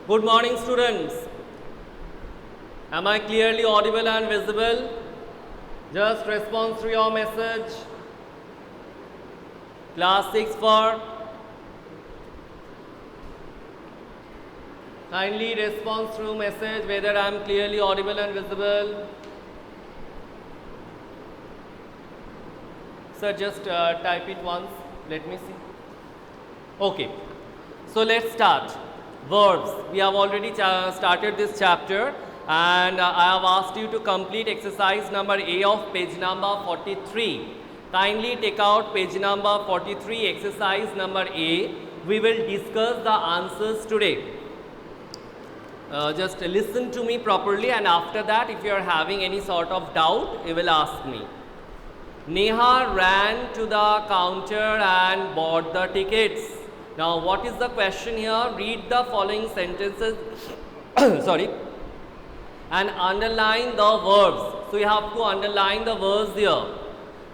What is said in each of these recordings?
Good morning, students. Am I clearly audible and visible? Just response to your message. Class 6 for. Kindly response through message whether I am clearly audible and visible. Sir, just type it once. Let me see. Okay. So let's start. Verbs. We have already started this chapter and I have asked you to complete exercise number A of page number 43. Kindly take out page number 43, exercise number A. We will discuss the answers today. Just listen to me properly, and after that if you are having any sort of doubt, you will ask me. Neha ran to the counter and bought the tickets. Now what is the question here? Read the following sentences sorry, and underline the verbs. So you have to underline the verbs here.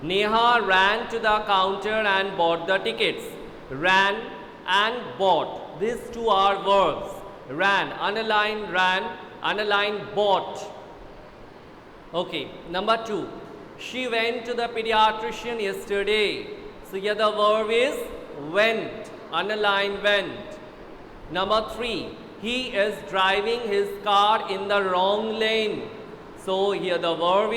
Neha ran to the counter and bought the tickets. Ran and bought, these two are verbs. Ran, underline bought. Okay, number 2. She went to the pediatrician yesterday. So here the verb is went, underline went. Number 3. He is driving his car in the wrong lane. So here the verb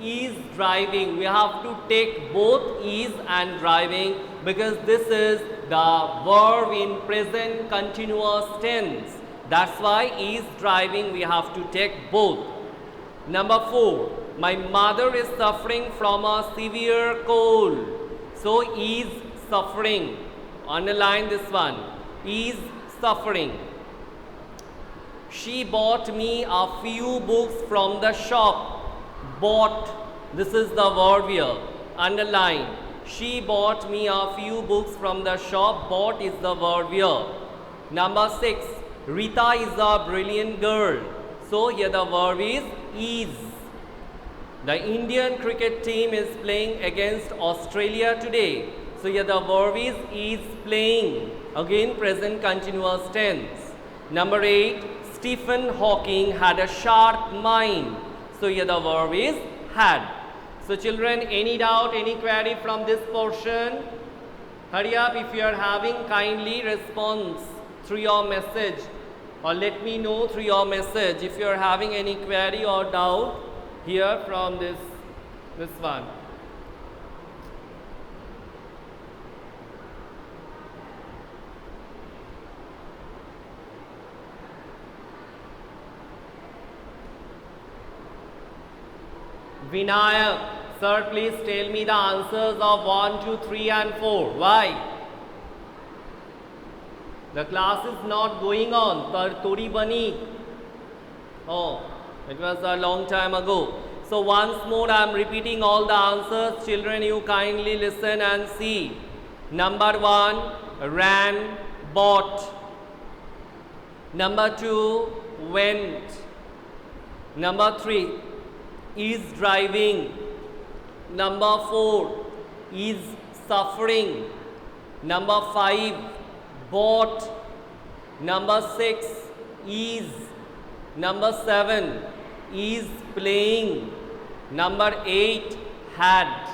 is driving. We have to take both is and driving because this is the verb in present continuous tense. That's why is driving we have to take both. Number 4. My mother is suffering from a severe cold. So is suffering. Underline this one. Is suffering. She bought me a few books from the shop. Bought, this is the verb here. Underline. She bought me a few books from the shop. Bought is the verb here. Number 6. Rita is a brilliant girl. So here the verb is. The Indian cricket team is playing against Australia today. So here the verb is playing. Again present continuous tense. Number 8. Stephen Hawking had a sharp mind. So here the verb is had. So children, any doubt, any query from this portion? Hurry up, if you are having, kindly response through your message or let me know through your message if you are having any query or doubt here from this one. Vinayak, sir, please tell me the answers of 1, 2, 3 and 4. Why? The class is not going on. Tori bani. Oh, it was a long time ago. So once more I am repeating all the answers. Children, you kindly listen and see. Number 1, ran, bought. Number 2, went. Number 3, is driving. Number 4, is suffering. Number 5, bought. Number 6, is. Number 7, is playing. Number 8, had.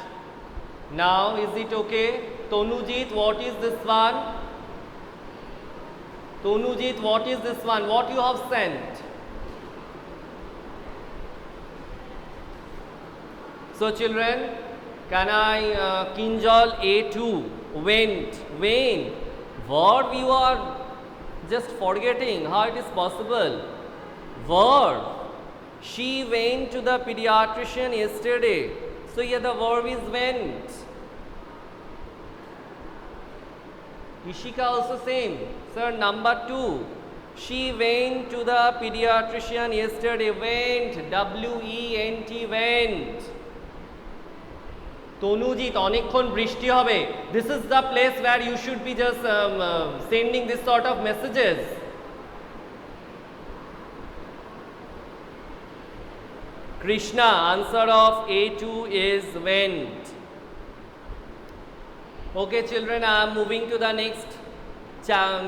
Now is it okay? Tonujit, what is this one? Tonujit, what is this one? What you have sent? So children, can I Kinjal A2, went, when, verb you are just forgetting, how it is possible? Verb, she went to the pediatrician yesterday. So here the verb is went. Ishika also same. Sir, number 2, she went to the pediatrician yesterday. Went, W-E-N-T, went. তনুজিৎ অনেকক্ষণ বৃষ্টি হবে. This is the place where you should be just sending this sort of messages. Krishna, answer of A2 is went. Okay children, I am moving to the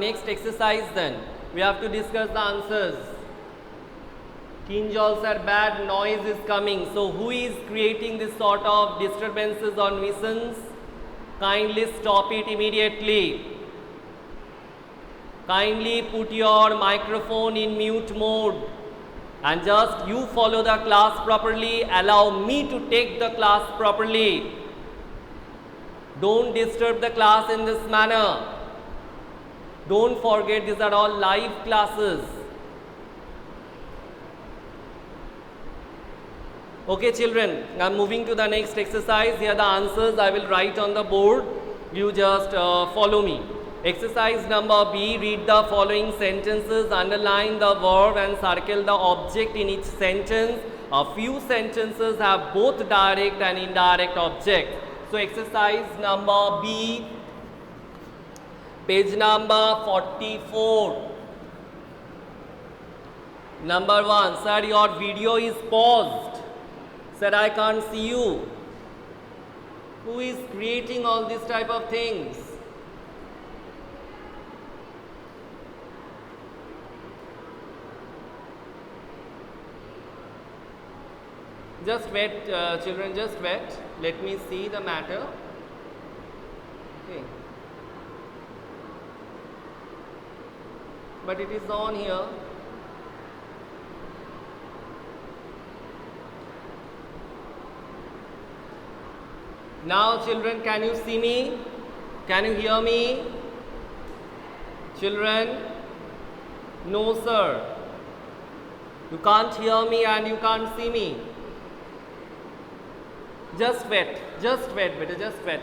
next exercise then. We have to discuss the answers. Kinjals are bad, noise is coming. So who is creating this sort of disturbances or nuisance? Kindly stop it immediately. Kindly put your microphone in mute mode and just you follow the class properly. Allow me to take the class properly. Don't disturb the class in this manner. Don't forget, these are all live classes. Okay children, I am moving to the next exercise. Here the answers I will write on the board. You just follow me. Exercise number B, read the following sentences, underline the verb and circle the object in each sentence. A few sentences have both direct and indirect objects. So exercise number B, page number 44. Number 1, sir, your video is paused. Sir, I can't see you. Who is creating all these type of things? Just wait, children, just wait. Let me see the matter. Okay. But it is on here. Now children, can you see me? Can you hear me? Children? No sir. You can't hear me and you can't see me. Just wait, beta, just wait.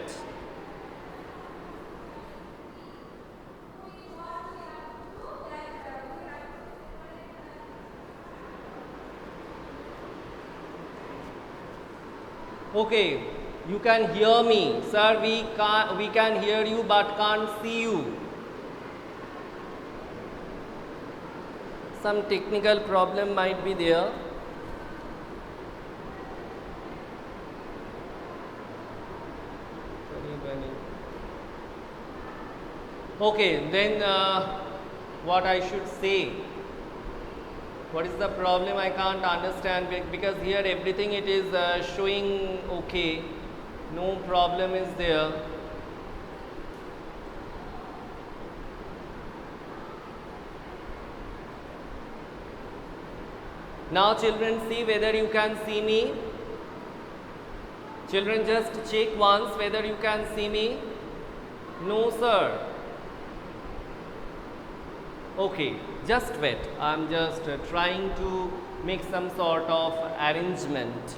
Okay, you can hear me. Sir, we can hear you but can't see you. Some technical problem might be there. Okay, then what I should say? What is the problem? I can't understand because here everything it is showing okay. No problem is there. Now children, see whether you can see me. Children, just check once whether you can see me. No sir. Okay, just wait. I am just trying to make some sort of arrangement.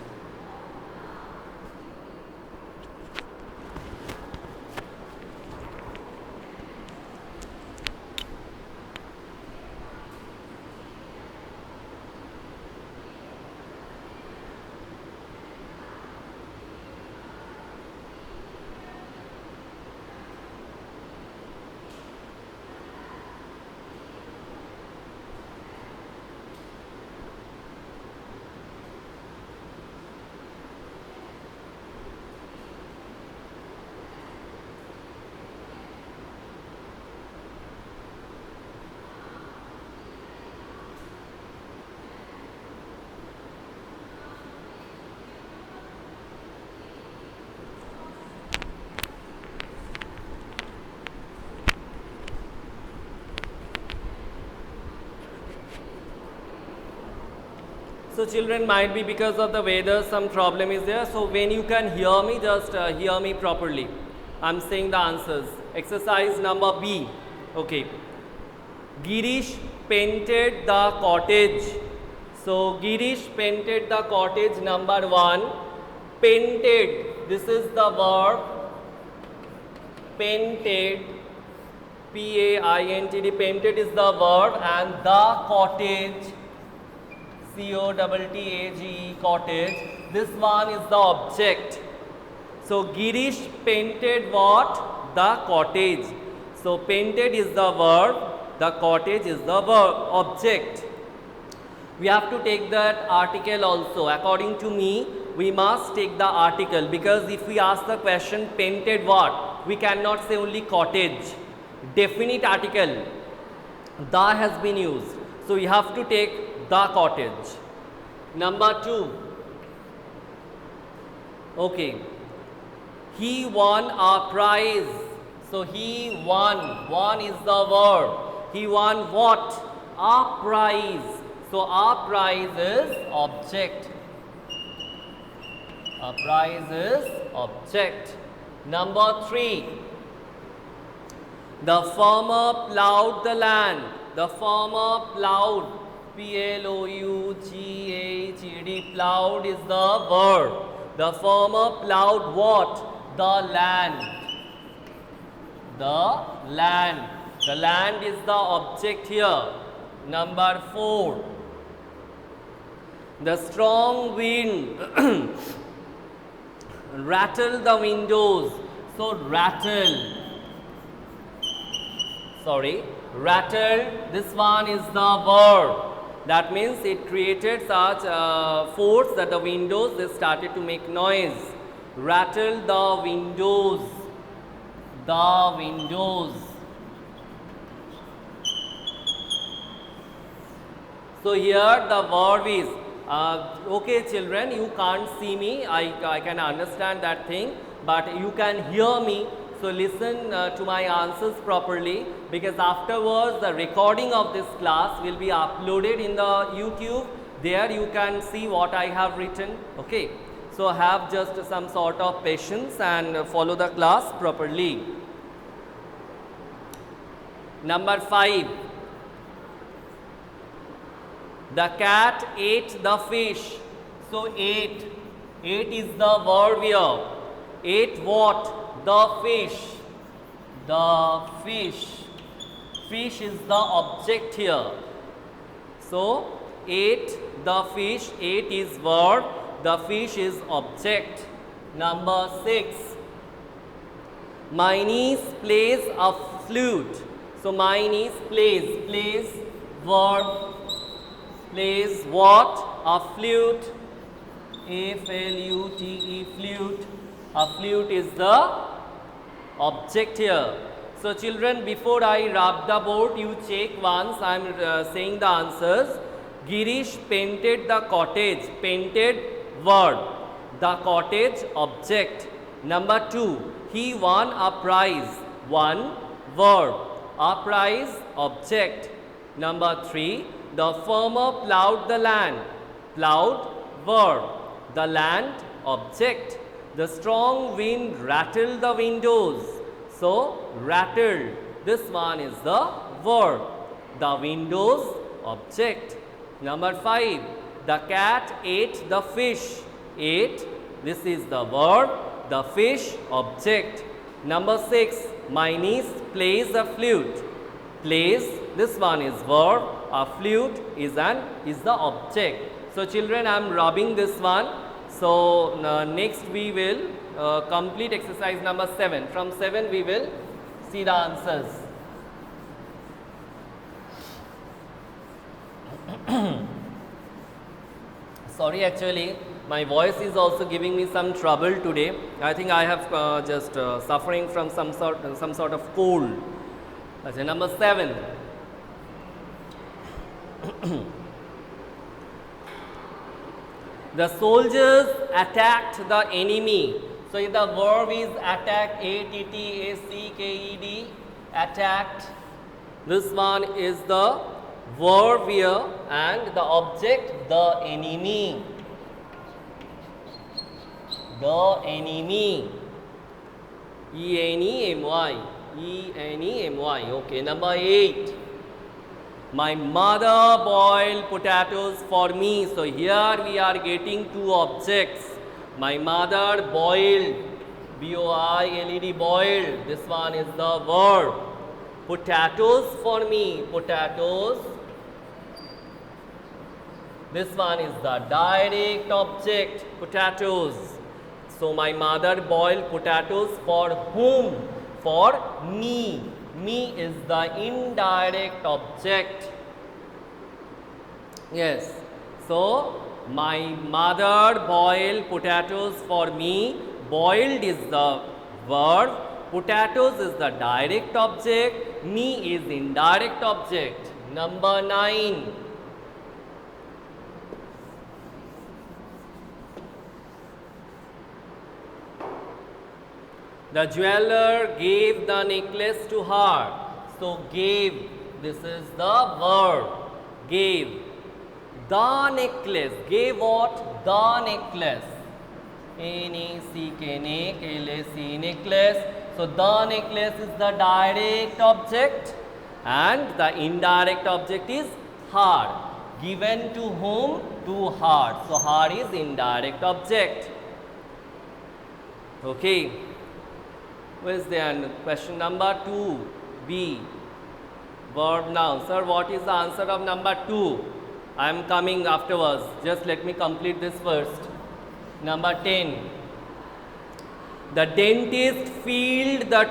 So children, might be because of the weather some problem is there. So when you can hear me, just hear me properly. I'm saying the answers. Exercise number B. Okay. Girish painted the cottage. So Girish painted the cottage, number 1. Painted, this is the verb. Painted, P-A-I-N-T-D, painted is the verb, and the cottage, C-O-T-T-A-G-E, cottage, this one is the object. So Girish painted what? The cottage. So painted is the verb, the cottage is the verb, object. We have to take that article also. According to me, we must take the article, because if we ask the question painted what, we cannot say only cottage. Definite article. The has been used. So you have to take the cottage. Number 2. Okay. He won a prize. So he won. Won is the verb. He won what? A prize. So a prize is object. A prize is object. Number 3. The farmer plowed the land. The farmer plowed. P-L-O-U-G-H-E-D. Plowed is the verb. The farmer plowed what? The land. The land. The land is the object here. Number 4. The strong wind rattled the windows. So rattle. Rattled, this one is the verb. That means it created such force that the windows, they started to make noise. Rattled the windows. The windows. So here the verb is, okay children, you can't see me, I can understand that thing, but you can hear me. So listen to my answers properly, because afterwards the recording of this class will be uploaded in the YouTube. There you can see what I have written. Okay. So have just some sort of patience and follow the class properly. Number 5. The cat ate the fish. So ate. Ate is the verb here. Ate what? The fish. The fish. Fish is the object here. So ate the fish. Ate is verb. The fish is object. Number 6. My niece plays a flute. So my niece plays. Plays verb. Plays what? A flute. F-L-U-T-E, flute. A flute is the object here. So children, before I rub the board, you check once. I am saying the answers. Girish painted the cottage. Painted verb. The cottage object. Number 2. He won a prize. Won verb. A prize object. Number 3. The farmer plowed the land. Plowed verb. The land object. The strong wind rattled the windows. So rattled. This one is the verb. The windows object. Number 5. The cat ate the fish. Ate. This is the verb. The fish object. Number 6. My niece plays a flute. Plays. This one is verb. A flute is the object. So children, I am rubbing this one. So next we will complete exercise number 7. From 7 we will see the answers. Sorry, actually my voice is also giving me some trouble today. I think I have just suffering from some sort of cold. Okay, number 7. The soldiers attacked the enemy. So if the verb is attack, A-T-T-A-C-K-E-D, attacked. This one is the verb here and the object, the enemy. The enemy. E-N-E-M-Y. E-N-E-M-Y. Okay, number 8. My mother boiled potatoes for me. So here we are getting two objects. My mother boiled. B-O-I-L-E-D, boiled. This one is the verb. Potatoes for me. Potatoes. This one is the direct object. Potatoes. So my mother boiled potatoes for whom? For me. Me is the indirect object. Yes. So my mother boiled potatoes for me. Boiled is the verb. Potatoes is the direct object. Me is indirect object. Number 9. The jeweler gave the necklace to her. So gave, this is the verb. Gave. The necklace. Gave what? The necklace. N-E-C-K-N-A-K-L-A-C, necklace. So the necklace is the direct object and the indirect object is her. Given to whom? To her. So her is indirect object. Okay. Where is the answer? Question number 2. B. Verb noun. Sir, what is the answer of number 2? I am coming afterwards. Just let me complete this first. Number 10. The dentist filled the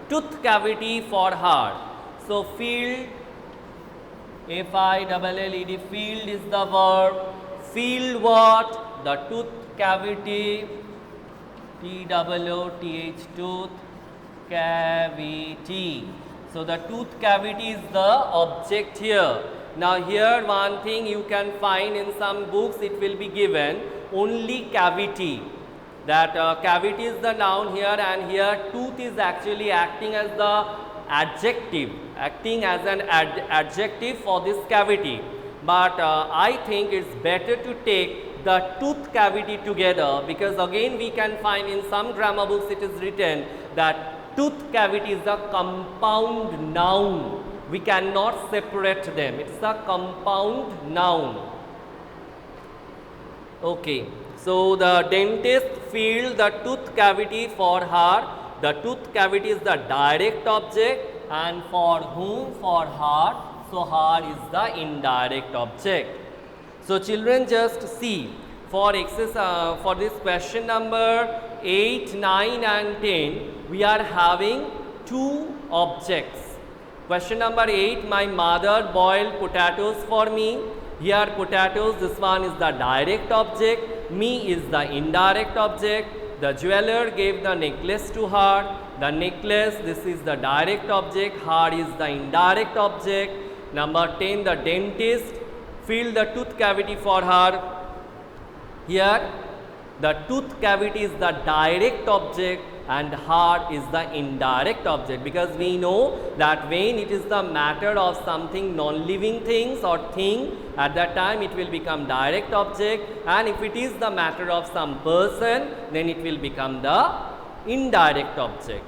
tooth cavity for her. So filled, F-I-L-L-E-D, filled is the verb. Filled what? The tooth cavity. T-O-O-T-H, tooth cavity. So the tooth cavity is the object here. Now here one thing you can find in some books, it will be given only cavity. That cavity is the noun here, and here tooth is actually acting as the adjective, acting as an adjective for this cavity. But I think it's better to take the tooth cavity together, because again we can find in some grammar books it is written that tooth cavity is a compound noun. We cannot separate them. It's a compound noun. Okay. So the dentist filled the tooth cavity for her. The tooth cavity is the direct object, and for whom? For her. So her is the indirect object. So children, just see for for this question number 8, 9 and 10, we are having two objects. Question number 8, my mother boiled potatoes for me. Here potatoes, this one is the direct object, me is the indirect object. The jeweler gave the necklace to her. The necklace, this is the direct object, her is the indirect object. Number 10, the dentist filled the tooth cavity for her. Here the tooth cavity is the direct object and her is the indirect object, because we know that when it is the matter of something non-living things or thing, at that time it will become direct object, and if it is the matter of some person, then it will become the indirect object.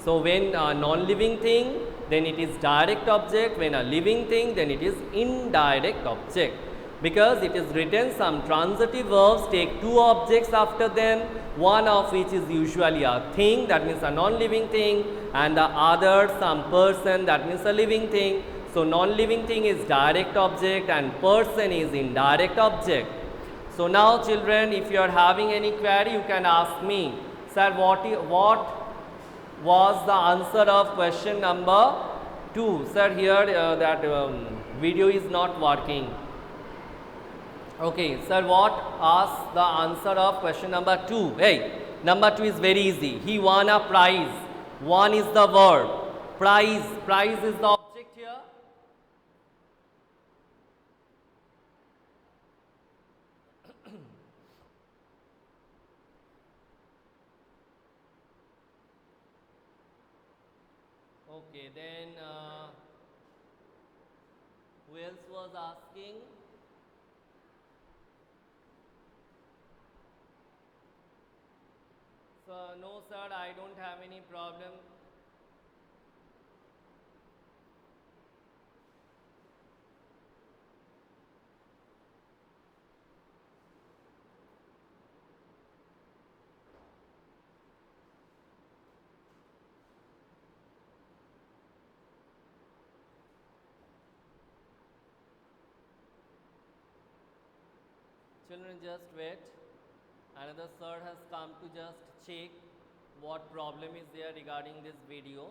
So when a non-living thing, then it is direct object. When a living thing, then it is indirect object. Because it is written some transitive verbs take two objects after them, one of which is usually a thing, that means a non-living thing, and the other some person, that means a living thing. So non-living thing is direct object and person is indirect object. So now children, if you are having any query, you can ask me, sir, what was the answer of question number 2? Sir, here that video is not working. Okay, sir, what asked the answer of question number 2? Hey, number 2 is very easy. He won a prize. Won is the verb. Prize is the object here. Okay, then who else was asking? So, no sir, I don't have any problem. Children, just wait. Another sir has come to just check what problem is there regarding this video.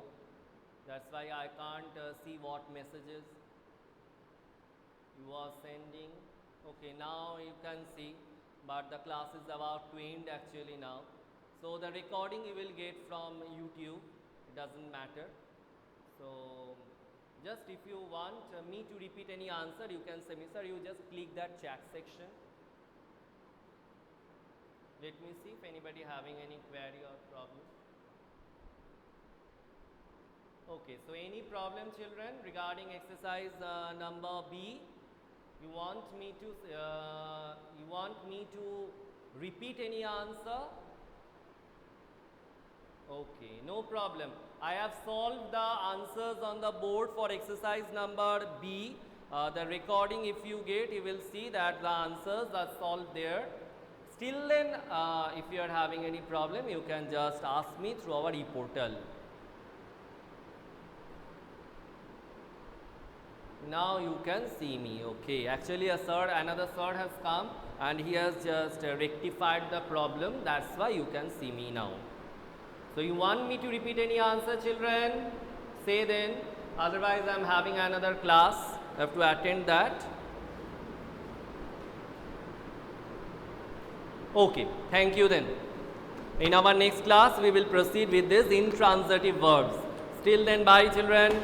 That's why I can't see what messages you are sending. Okay, now you can see, but the class is about to end actually now. So the recording you will get from YouTube, it doesn't matter. So just if you want me to repeat any answer, you can say me, sir, you just click that chat section. Let me see if anybody having any query or problem. Okay, so any problem, children, regarding exercise number B? You want me to repeat any answer? Okay, no problem. I have solved the answers on the board for exercise number B. The recording, if you get, you will see that the answers are solved there. Still then, if you are having any problem, you can just ask me through our e-portal. Now you can see me. Okay, actually another sir has come and he has just rectified the problem. That's why you can see me now. So you want me to repeat any answer, children? Say then. Otherwise, I am having another class. I have to attend that. Okay, thank you then. In our next class, we will proceed with these intransitive verbs. Till then, bye, children.